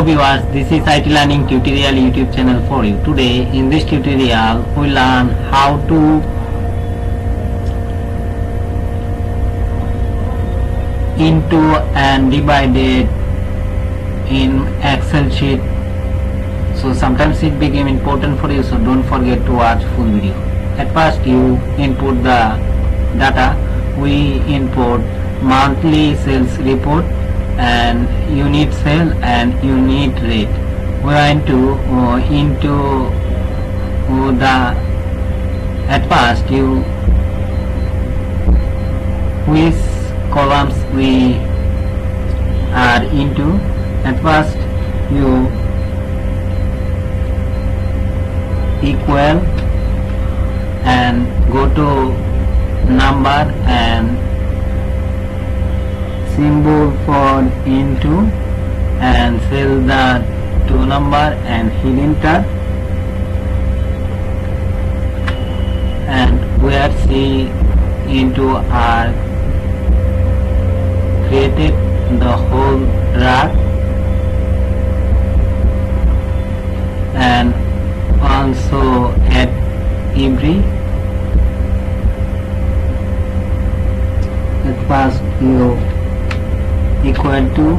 viewers, this is IT Learning Tutorial YouTube channel for you. Today in this tutorial we learn how to into and divided in Excel sheet. So sometimes it became important for you, so don't forget to watch full video. At first you input the data. We input monthly sales report and unit sale and unit rate. We want to into the at first you which columns we are into. At first you equal and go to number and symbol for into and fill the to number and hit enter, and where C into are created the whole rack, and also at every at first you equal to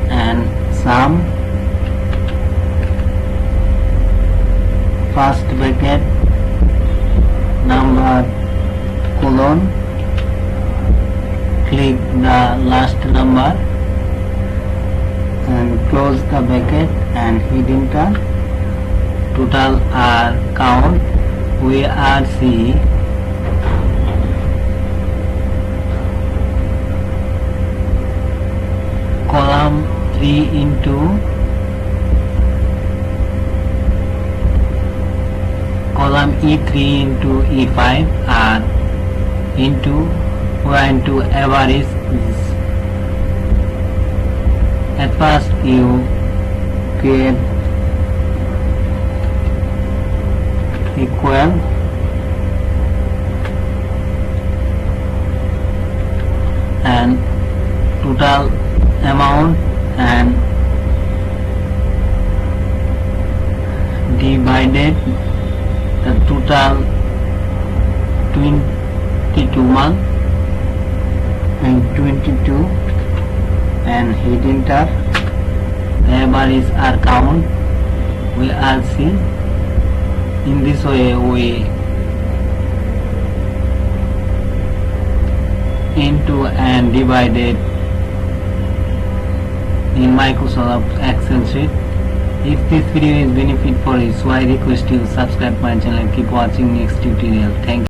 and sum first bracket number colon, click the last number and close the bracket and hit enter. Total are count. We are see column 3 into column E3 into E5 are into going to average. At first you create equal and total amount and divided the total 22 month and 22 and hit enter. The average are count. We are see in this way we into and divided in Microsoft Excel sheet. If this video is benefit for you, so I request you subscribe my channel and keep watching next tutorial. Thank you.